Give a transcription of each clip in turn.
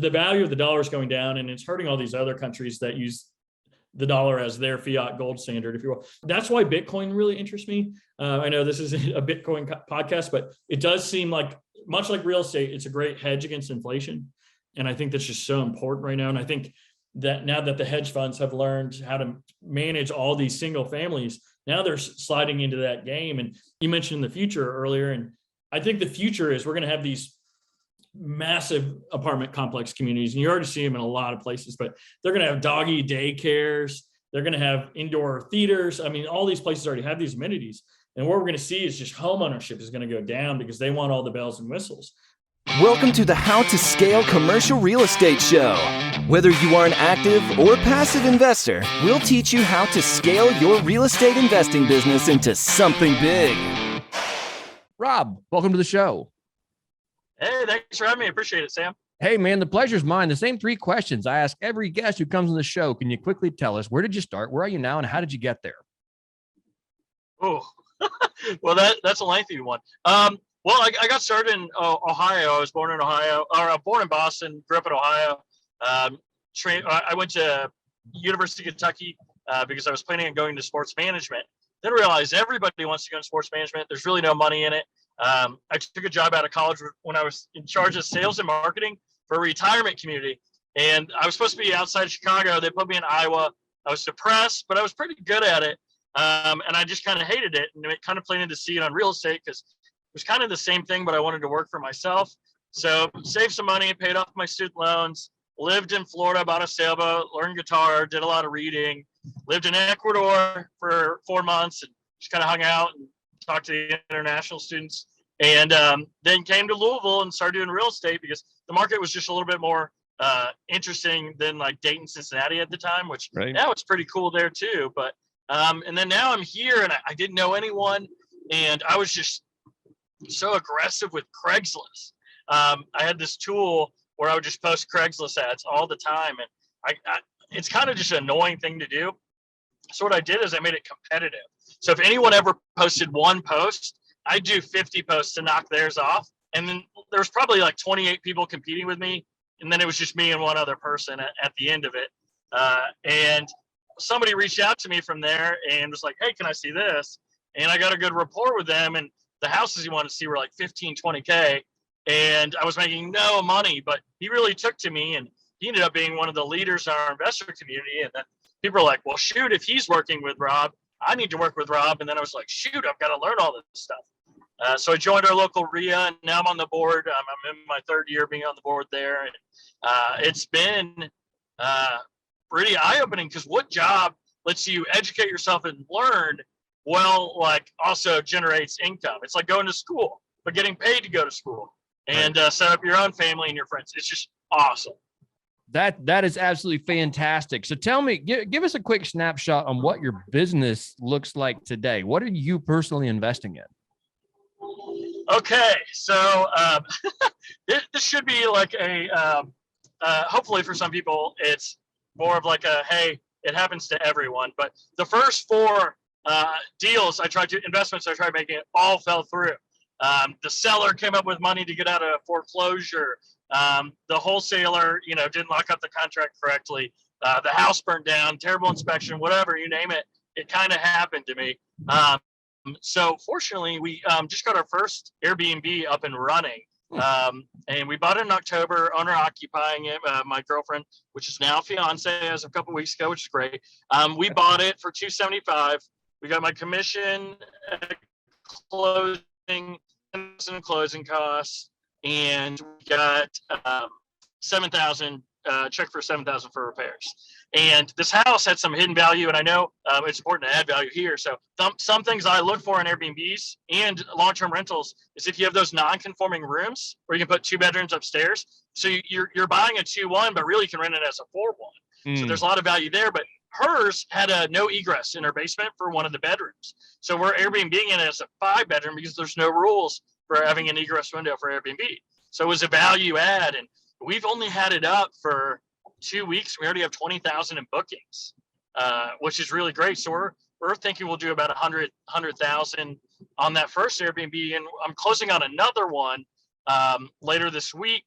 the value of the dollar is going down, and it's hurting all these other countries that use the dollar as their fiat gold standard, if you will. That's why Bitcoin really interests me. I know this isn't a Bitcoin podcast, but it does seem like, much like real estate, it's a great hedge against inflation. And I think that's just so important right now. And I think that now that the hedge funds have learned how to manage all these single families, now they're sliding into that game. And you mentioned the future earlier. And I think the future is we're going to have these massive apartment complex communities, and you already see them in a lot of places, but they're going to have doggy daycares. They're going to have indoor theaters. I mean, all these places already have these amenities. And what we're going to see is just home ownership is going to go down because they want all the bells and whistles. Welcome to the How to Scale Commercial Real Estate Show. Whether you are an active or passive investor, we'll teach you how to scale your real estate investing business into something big. Rob, welcome to the show. Hey, thanks for having me. I appreciate it, Sam. Hey, man, the pleasure's mine. The same 3 questions I ask every guest who comes on the show. Can you quickly tell us, where did you start? Where are you now? And how did you get there? Oh, well, that's a lengthy one. Well, I got started in Ohio. I was born in Ohio, or born in Boston, grew up in Ohio. I went to University of Kentucky because I was planning on going to sports management. Then realized everybody wants to go into sports management. There's really no money in it. I took a job out of college when I was in charge of sales and marketing for a retirement community. And I was supposed to be outside of Chicago. They put me in Iowa. I was depressed, but I was pretty good at it. And I just kind of hated it. And it kind of planted the seed on real estate because it was kind of the same thing, but I wanted to work for myself. So saved some money, paid off my student loans, lived in Florida, bought a sailboat, learned guitar, did a lot of reading, lived in Ecuador for 4 months and just kind of hung out and talked to the international students, and then came to Louisville and started doing real estate because the market was just a little bit more interesting than like Dayton, Cincinnati at the time, which now it's pretty cool there too. But and then now I'm here and I didn't know anyone, and I was just so aggressive with Craigslist. I had this tool where I would just post Craigslist ads all the time, and it's kind of just an annoying thing to do. So what I did is I made it competitive. So if anyone ever posted one post, I'd do 50 posts to knock theirs off. And then there was probably like 28 people competing with me. And then it was just me and one other person at the end of it. And somebody reached out to me from there and was like, hey, can I see this? And I got a good rapport with them. And the houses he wanted to see were like 15, 20K. And I was making no money, but he really took to me. And he ended up being one of the leaders in our investor community. And then people are like, well, shoot, if he's working with Rob, I need to work with Rob. And then I was like, shoot, I've got to learn all this stuff. So I joined our local RIA, and now I'm on the board. I'm in my 3rd year being on the board there. And it's been pretty eye-opening because what job lets you educate yourself and learn while like also generates income? It's like going to school, but getting paid to go to school and set up your own family and your friends. It's just awesome. That is absolutely fantastic. So tell me, give us a quick snapshot on what your business looks like today. What are you personally investing in? Okay, so this should be like a, hopefully for some people, it's more of like a, hey, it happens to everyone. But the first 4 investments I tried making, it all fell through. The seller came up with money to get out of foreclosure. The wholesaler, didn't lock up the contract correctly. The house burnt down, terrible inspection, whatever, you name it. It kind of happened to me. So fortunately, we just got our first Airbnb up and running. And we bought it in October, owner occupying it, my girlfriend, which is now fiance as of a couple of weeks ago, which is great. We bought it for $275. We got my commission, closing costs, and we got $7,000, check for $7,000 for repairs. And this house had some hidden value, and I know it's important to add value here. So some things I look for in Airbnbs and long-term rentals is if you have those non-conforming rooms where you can put 2 bedrooms upstairs. So you're buying a 2-1, but really you can rent it as a 4-1. So there's a lot of value there. But hers had a no egress in her basement for one of the bedrooms. So we're Airbnb-ing it as a 5-bedroom because there's no rules for having an egress window for Airbnb. So it was a value add, and we've only had it up for 2 weeks. We already have 20,000 in bookings, which is really great. So we're thinking we'll do about 100,000 on that first Airbnb, and I'm closing on another one later this week.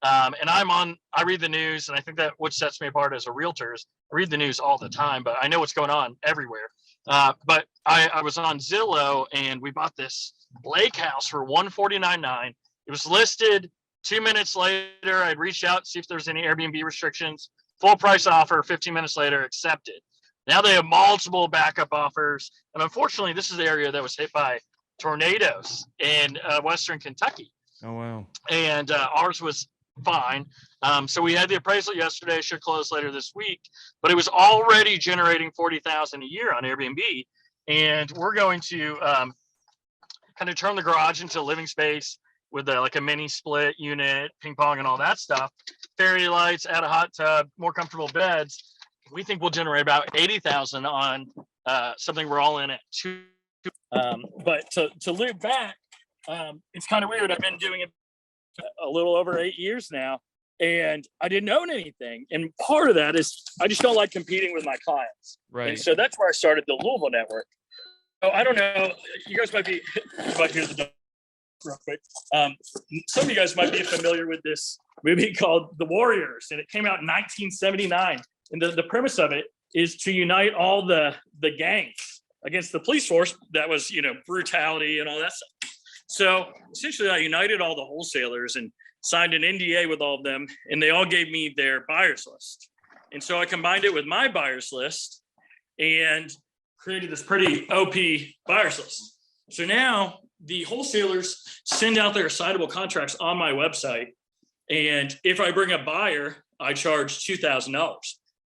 And I read the news, and I think that what sets me apart as a realtor is I read the news all the time, but I know what's going on everywhere. But I was on Zillow, and we bought this lake house for $149,900. It was listed. 2 minutes later, I'd reached out to see if there's any Airbnb restrictions. Full price offer. 15 minutes later, accepted. Now they have multiple backup offers. And unfortunately, this is the area that was hit by tornadoes in Western Kentucky. Oh, wow. And ours was fine. So we had the appraisal yesterday, should close later this week, but it was already generating $40,000 a year on Airbnb. And we're going to kind of turn the garage into a living space with like a mini split unit, ping pong and all that stuff, fairy lights, add a hot tub, more comfortable beds. We think we'll generate about $80,000 on something we're all in at two. But to loop back, it's kind of weird. I've been doing it a little over 8 years now, and I didn't own anything. And part of that is I just don't like competing with my clients. Right. And so that's where I started the Louisville Network. So I don't know. You guys might hear the dog real quick. Some of you guys might be familiar with this movie called The Warriors, and it came out in 1979. And the premise of it is to unite all the gangs against the police force that was, brutality and all that stuff. So essentially, I united all the wholesalers and signed an NDA with all of them, and they all gave me their buyers list. And so I combined it with my buyers list and created this pretty OP buyers list. So now the wholesalers send out their assignable contracts on my website. And if I bring a buyer, I charge $2,000,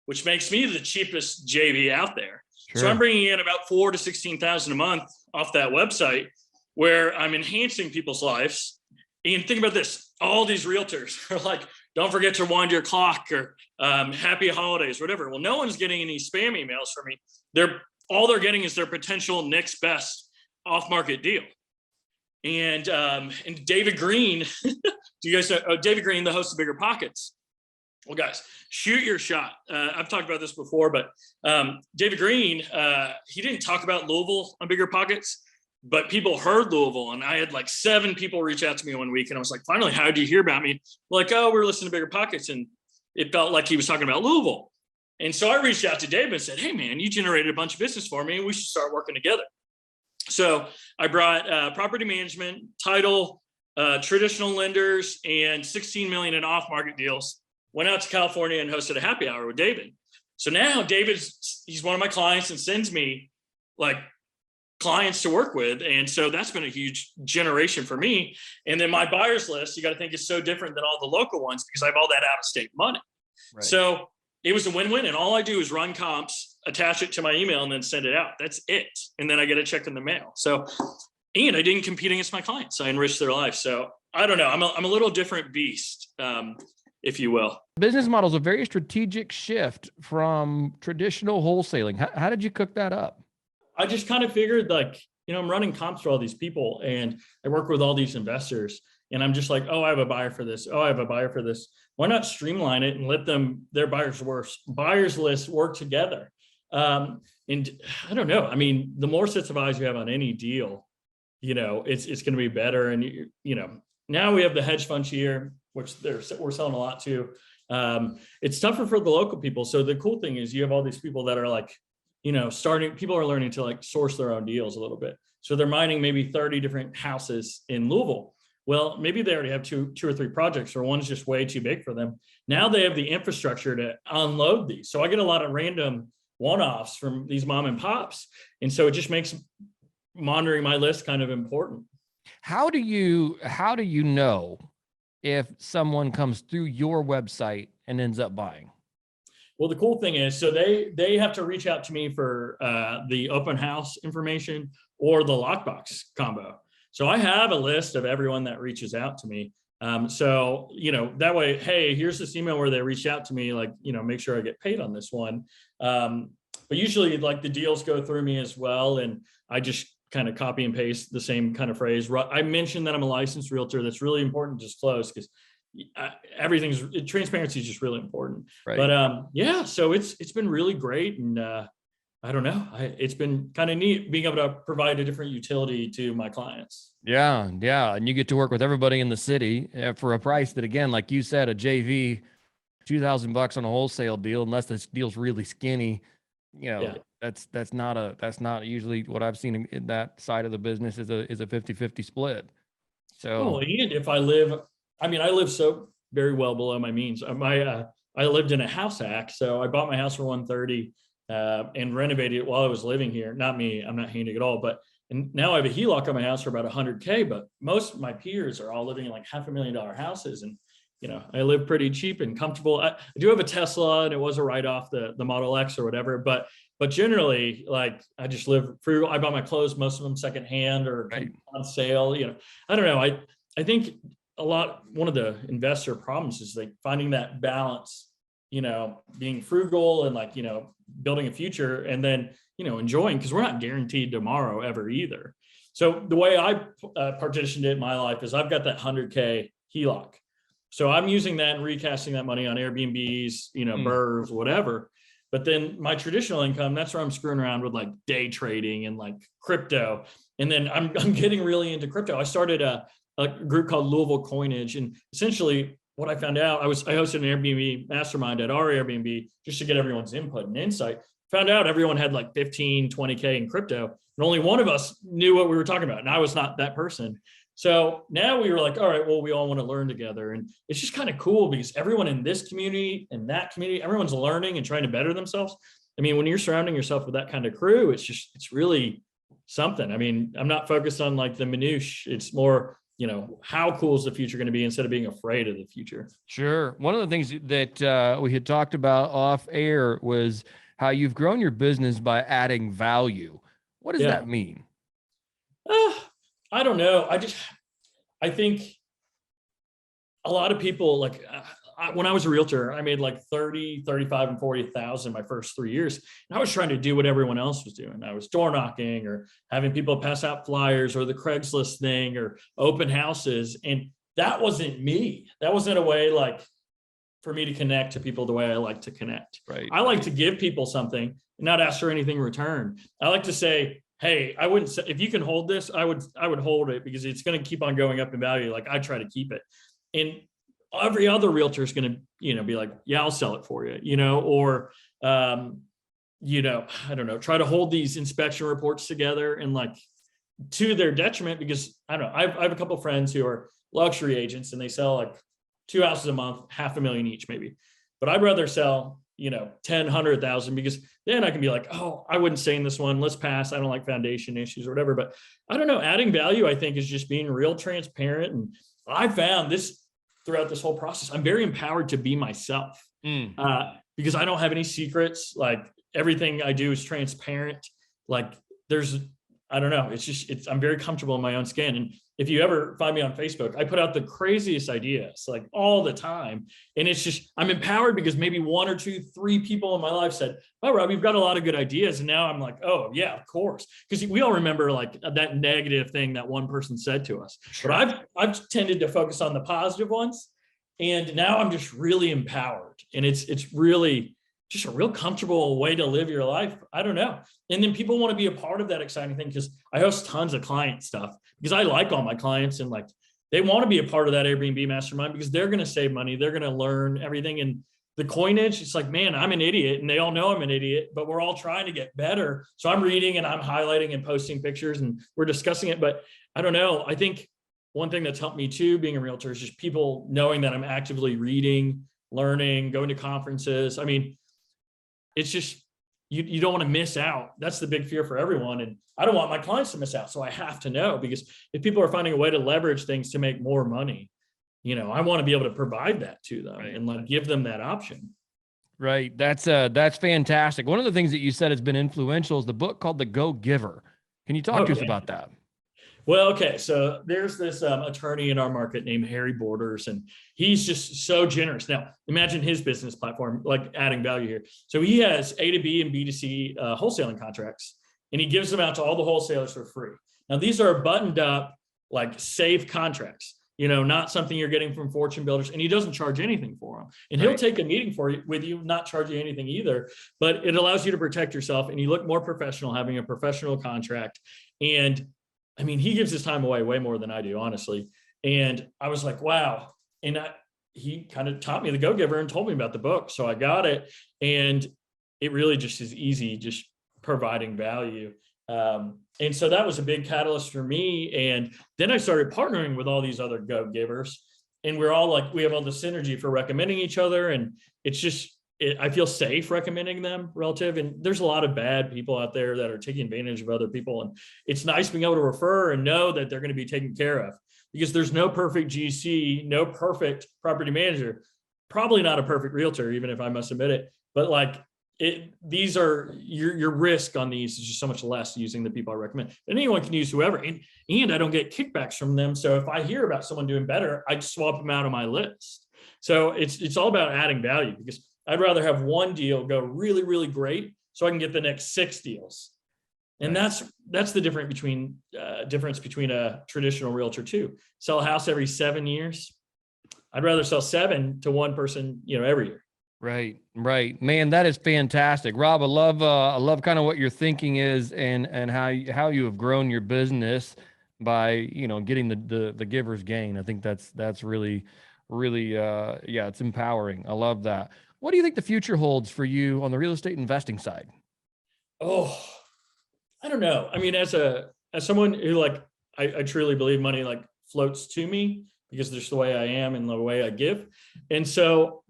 which makes me the cheapest JV out there. Sure. So I'm bringing in about $4,000 to $16,000 a month off that website, where I'm enhancing people's lives. And think about this, all these realtors are like, don't forget to wind your clock, or happy holidays, whatever. Well, no one's getting any spam emails from me. All they're getting is their potential next best off-market deal. And David Green, do you guys know David Green, the host of Bigger Pockets? Well, guys, shoot your shot. I've talked about this before, but David Green, he didn't talk about Louisville on Bigger Pockets, but people heard Louisville. And I had like 7 people reach out to me one week, and I was like, finally, how did you hear about me? Like, oh, we're listening to Bigger Pockets. And it felt like he was talking about Louisville. And so I reached out to David and said, hey, man, you generated a bunch of business for me, and we should start working together. So I brought property management, title, traditional lenders, and $16 million in off-market deals. Went out to California and hosted a happy hour with David. So now he's one of my clients and sends me like clients to work with. And so that's been a huge generation for me. And then my buyers list, you got to think, is so different than all the local ones because I have all that out-of-state money. Right. So it was a win-win. And all I do is run comps, attach it to my email, and then send it out. That's it. And then I get a check in the mail. So, and I didn't compete against my clients. I enriched their life. So I don't know. I'm a little different beast, if you will. Business model is a very strategic shift from traditional wholesaling. How did you cook that up? I just kind of figured I'm running comps for all these people, and I work with all these investors, and I'm just like, oh, I have a buyer for this. Oh, I have a buyer for this. Why not streamline it and let their buyers list work together? And I don't know. I mean, the more sets of eyes you have on any deal, it's going to be better. And now we have the hedge funds here, which we're selling a lot to. It's tougher for the local people. So the cool thing is you have all these people that are like, people are learning to like source their own deals a little bit. So they're mining maybe 30 different houses in Louisville. Well, maybe they already have two or three projects, or one's just way too big for them. Now they have the infrastructure to unload these. So I get a lot of random one-offs from these mom and pops. And so it just makes monitoring my list kind of important. How do you know if someone comes through your website and ends up buying? Well, the cool thing is, so they have to reach out to me for the open house information or the lockbox combo. So I have a list of everyone that reaches out to me. So, that way, hey, here's this email where they reach out to me, like, make sure I get paid on this one. But usually like the deals go through me as well. And I just kind of copy and paste the same kind of phrase. I mentioned that I'm a licensed realtor. That's really important to disclose because transparency is just really important. Right. But so it's been really great. And I don't know. It's been kind of neat being able to provide a different utility to my clients. Yeah. Yeah. And you get to work with everybody in the city for a price that, again, like you said, a JV, $2,000 on a wholesale deal, unless this deal's really skinny, Yeah. that's not usually what I've seen in that side of the business is a 50-50 split. Oh, So and if I live so very well below my means. I lived in a house hack, so I bought my house for 130 and renovated it while I was living here. Not me, I'm not handying at all, but and now I have a HELOC on my house for about 100K. But most of my peers are all living in like $500,000 houses, and I live pretty cheap and comfortable. I do have a Tesla, and it was a write-off, the Model X or whatever, but generally, like, I just live frugal. I buy my clothes, most of them secondhand or right. on sale. I don't know. I think one of the investor problems is like finding that balance, being frugal and like, building a future, and then, enjoying, because we're not guaranteed tomorrow ever either. So the way I partitioned it in my life is I've got that 100K HELOC. So I'm using that and recasting that money on Airbnbs, Burrs, whatever. But then my traditional income, that's where I'm screwing around with like day trading and like crypto. And then I'm getting really into crypto. I started a group called Louisville Coinage. And essentially what I found out, I hosted an Airbnb mastermind at our Airbnb just to get everyone's input and insight. Found out everyone had like 15, 20K in crypto. And only one of us knew what we were talking about. And I was not that person. So now we were like, all right, well, we all want to learn together. And it's just kind of cool because everyone in this community and that community, everyone's learning and trying to better themselves. I mean, when you're surrounding yourself with that kind of crew, it's really something. I mean, I'm not focused on like the minutiae. It's more, how cool is the future going to be instead of being afraid of the future. Sure. One of the things that we had talked about off air was how you've grown your business by adding value. What does that mean? I don't know. I think a lot of people like when I was a realtor, I made like 30, 35 and 40,000 my first 3 years. And I was trying to do what everyone else was doing. I was door knocking or having people pass out flyers or the Craigslist thing or open houses. And that wasn't me. That wasn't a way like for me to connect to people the way I like to connect. Right. I like to give people something and not ask for anything in return. I like to say, hey, I wouldn't say, if you can hold this, I would hold it because it's going to keep on going up in value. Like I try to keep it. And every other realtor is going to, be like, yeah, I'll sell it for you, or, I don't know, try to hold these inspection reports together and like to their detriment, because I don't know, I have a couple of friends who are luxury agents and they sell like 2 houses a month, $500,000 each maybe, but I'd rather sell 10, 100,000 because then I can be like, oh, I wouldn't stay in this one. Let's pass. I don't like foundation issues or whatever. But I don't know. Adding value, I think, is just being real transparent. And I found this throughout this whole process. I'm very empowered to be myself because I don't have any secrets. Like everything I do is transparent. Like I don't know. I'm very comfortable in my own skin. And if you ever find me on Facebook, I put out the craziest ideas like all the time. And it's just, I'm empowered because maybe 1 or 2, 3 people in my life said, oh, Rob, you've got a lot of good ideas. And now I'm like, oh yeah, of course. Because we all remember like that negative thing that one person said to us. Sure. But I've tended to focus on the positive ones. And now I'm just really empowered. And it's really just a real comfortable way to live your life. I don't know. And then people want to be a part of that exciting thing because I host tons of client stuff because I like all my clients and like they want to be a part of that Airbnb mastermind because they're going to save money. They're going to learn everything. And the coinage, it's like, man, I'm an idiot and they all know I'm an idiot, but we're all trying to get better. So I'm reading and I'm highlighting and posting pictures and we're discussing it. But I don't know. I think one thing that's helped me too, being a realtor, is just people knowing that I'm actively reading, learning, going to conferences. I mean, it's just, you don't want to miss out. That's the big fear for everyone. And I don't want my clients to miss out. So I have to know, because if people are finding a way to leverage things to make more money, I want to be able to provide that to them and like give them that option. Right. That's fantastic. One of the things that you said has been influential is the book called The Go Giver. Can you talk to us about that? Well, okay. So there's this attorney in our market named Harry Borders, and he's just so generous. Now, imagine his business platform, like adding value here. So he has A to B and B to C wholesaling contracts, and he gives them out to all the wholesalers for free. Now, these are buttoned up, like safe contracts. not something you're getting from fortune builders, and he doesn't charge anything for them. And he'll take a meeting with you, not charge you anything either, but it allows you to protect yourself and you look more professional having a professional contract. And I mean, he gives his time away way more than I do, honestly. And I was like, wow. And he kind of taught me the Go-Giver and told me about the book. So I got it, and it really just is easy, just providing value. And so that was a big catalyst for me. And then I started partnering with all these other Go-Givers, and we're all like, we have all the synergy for recommending each other. And it's just, I feel safe recommending them relative. And there's a lot of bad people out there that are taking advantage of other people. And it's nice being able to refer and know that they're going to be taken care of, because there's no perfect GC, no perfect property manager, probably not a perfect realtor, even if I must admit it. But like, these are your risk on these is just so much less using the people I recommend. And anyone can use whoever, and I don't get kickbacks from them. So if I hear about someone doing better, I swap them out of my list. So it's all about adding value, because I'd rather have one deal go really, really great so I can get the next 6 deals. And that's the difference between a traditional realtor too. Sell a house every 7 years. I'd rather sell 7 to one person, every year. Right. Man, that is fantastic. Rob, I love kind of what your thinking is and how you have grown your business by, getting the giver's gain. I think that's really, it's empowering. I love that. What do you think the future holds for you on the real estate investing side? Oh, I don't know. I mean, as someone who I truly believe money floats to me, because there's the way I am and the way I give. And so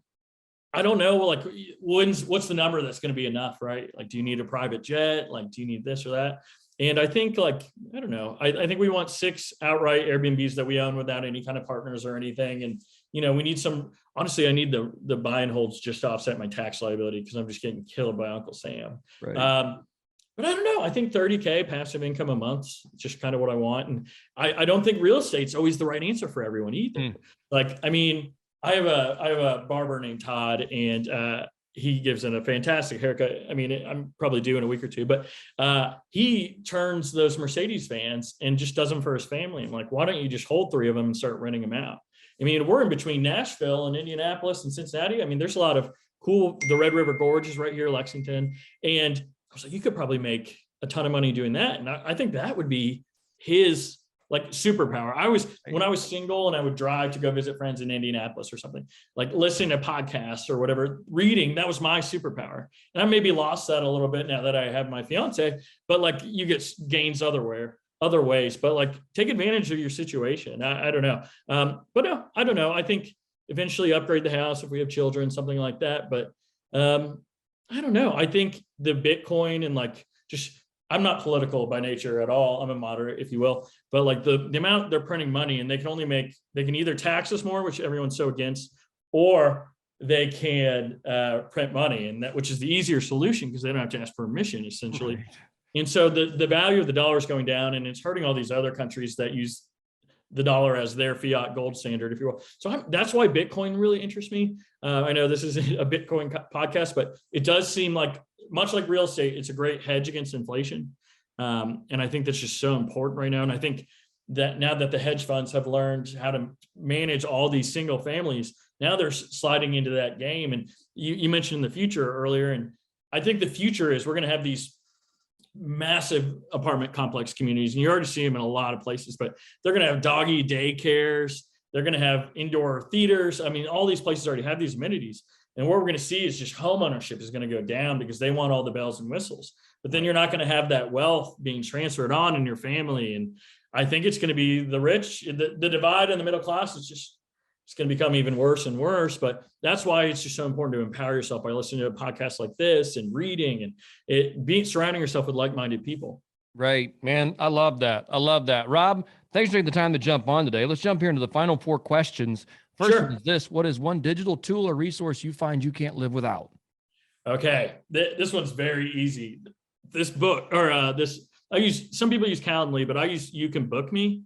I don't know, what's the number that's going to be enough, right? Do you need a private jet? Do you need this or that? And I think I don't know. I think we want 6 outright Airbnbs that we own without any kind of partners or anything. And, we need honestly, I need the buy and holds just to offset my tax liability, because I'm just getting killed by Uncle Sam. Right. But I don't know. I think 30K passive income a month is just kind of what I want. And I don't think real estate's always the right answer for everyone either. I have a barber named Todd, and he gives in a fantastic haircut. I mean, I'm probably due in a week or two, but he turns those Mercedes vans and just does them for his family. I'm like, why don't you just hold 3 of them and start renting them out? I mean, we're in between Nashville and Indianapolis and Cincinnati. I mean, there's a lot of cool, the Red River Gorge is right here, Lexington. And I was like, you could probably make a ton of money doing that. And I think that would be his superpower. When I was single and I would drive to go visit friends in Indianapolis or something, listening to podcasts or whatever, reading, that was my superpower. And I maybe lost that a little bit now that I have my fiance, but you get gains other ways, but take advantage of your situation. I don't know. But no, I don't know. I think eventually upgrade the house if we have children, something like that. But I don't know. I think the Bitcoin and I'm not political by nature at all. I'm a moderate, if you will, but the amount they're printing money, and they can either tax us more, which everyone's so against, or they can print money, and which is the easier solution, because they don't have to ask permission essentially. Right. And so the value of the dollar is going down, and it's hurting all these other countries that use the dollar as their fiat gold standard, if you will. So that's why Bitcoin really interests me. I know this is a Bitcoin podcast, but it does seem much like real estate, it's a great hedge against inflation. And I think that's just so important right now. And I think that now that the hedge funds have learned how to manage all these single families, now they're sliding into that game. And you mentioned the future earlier. And I think the future is we're going to have these massive apartment complex communities. And you already see them in a lot of places, but they're going to have doggy daycares. They're going to have indoor theaters. I mean, all these places already have these amenities. And what we're going to see is just home ownership is going to go down, because they want all the bells and whistles. But then you're not going to have that wealth being transferred on in your family. And I think it's going to be the rich, the divide in the middle class it's going to become even worse and worse. But that's why it's just so important to empower yourself by listening to a podcast like this and reading and surrounding yourself with like-minded people. Right, man. I love that. Rob, thanks for taking the time to jump on today. Let's jump here into the final 4 questions. First one is this: what is one digital tool or resource you find you can't live without? Okay. This one's very easy. This book, or some people use Calendly, but I use You Can Book Me.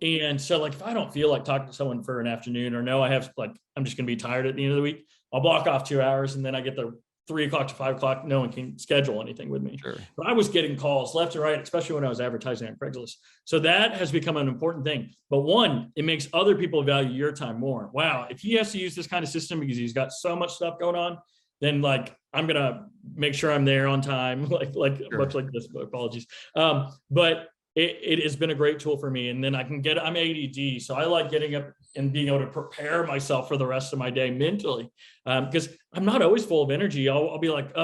And so if I don't feel like talking to someone for an afternoon, or no, I'm just going to be tired at the end of the week, I'll block off 2 hours, and then I get the 3 o'clock to 5 o'clock, no one can schedule anything with me. Sure. But I was getting calls left and right, especially when I was advertising on Craigslist. So that has become an important thing. But one, it makes other people value your time more. Wow, if he has to use this kind of system because he's got so much stuff going on, then like I'm gonna make sure I'm there on time, like sure. Much like this. Apologies, but it has been a great tool for me. And then I'm ADD, so I like getting up and being able to prepare myself for the rest of my day mentally, because I'm not always full of energy. I'll be like,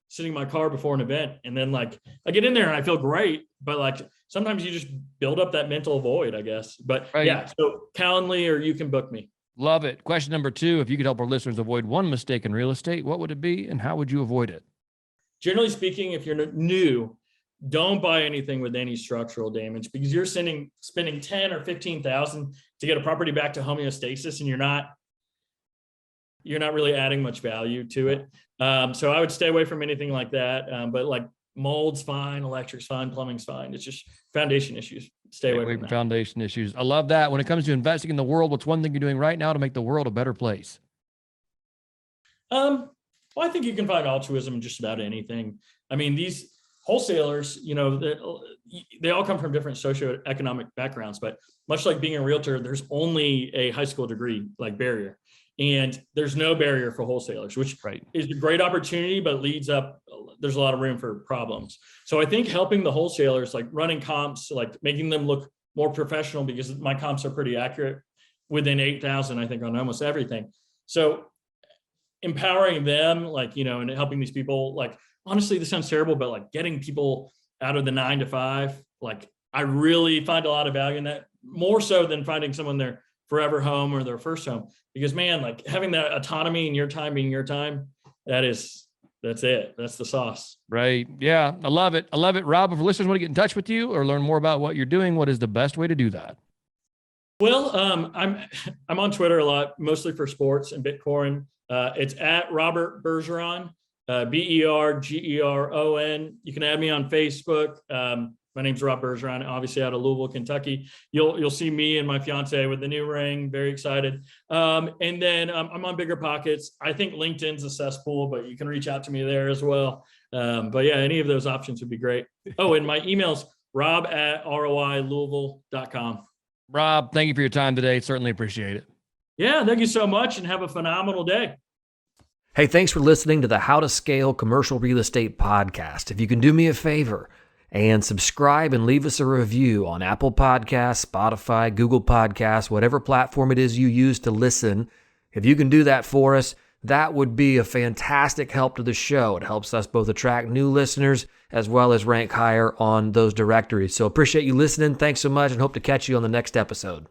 sitting in my car before an event, and then like I get in there and I feel great, but like sometimes you just build up that mental void, I guess. But right. Yeah, so Calendly, or you can book me. Love it. Question number 2, if you could help our listeners avoid one mistake in real estate, what would it be and how would you avoid it? Generally speaking, if you're new, don't buy anything with any structural damage, because you're spending 10 or 15,000 to get a property back to homeostasis, and you're not really adding much value to it. So I would stay away from anything like that. But like mold's fine, electric's fine, plumbing's fine. It's just foundation issues. Stay away from that. Foundation issues. I love that. When it comes to investing in the world, what's one thing you're doing right now to make the world a better place? Well, I think you can find altruism in just about anything. I mean, these wholesalers, they all come from different socioeconomic backgrounds, but much like being a realtor, there's only a high school degree like barrier, and there's no barrier for wholesalers, which is a great opportunity, but there's a lot of room for problems. So I think helping the wholesalers, like running comps, like making them look more professional, because my comps are pretty accurate, within 8,000, I think, on almost everything. So empowering them, and helping these people, honestly, this sounds terrible, but like getting people out of the 9 to 5, I really find a lot of value in that, more so than finding someone their forever home or their first home. Because man, having that autonomy and your time being your time, that's it. That's the sauce. Right. Yeah. I love it. Rob, if listeners want to get in touch with you or learn more about what you're doing, what is the best way to do that? Well, I'm on Twitter a lot, mostly for sports and Bitcoin. It's at Robert Bergeron. Bergeron. You can add me on Facebook. My name's Rob Bergeron, obviously out of Louisville, Kentucky. You'll see me and my fiance with the new ring. Very excited. And then I'm on Bigger Pockets. I think LinkedIn's a cesspool, but you can reach out to me there as well. But yeah, any of those options would be great. Oh, and my email's rob@roilouisville.com. Rob, thank you for your time today. Certainly appreciate it. Yeah, thank you so much, and have a phenomenal day. Hey, thanks for listening to the How to Scale Commercial Real Estate podcast. If you can do me a favor and subscribe and leave us a review on Apple Podcasts, Spotify, Google Podcasts, whatever platform it is you use to listen, if you can do that for us, that would be a fantastic help to the show. It helps us both attract new listeners as well as rank higher on those directories. So appreciate you listening. Thanks so much, and hope to catch you on the next episode.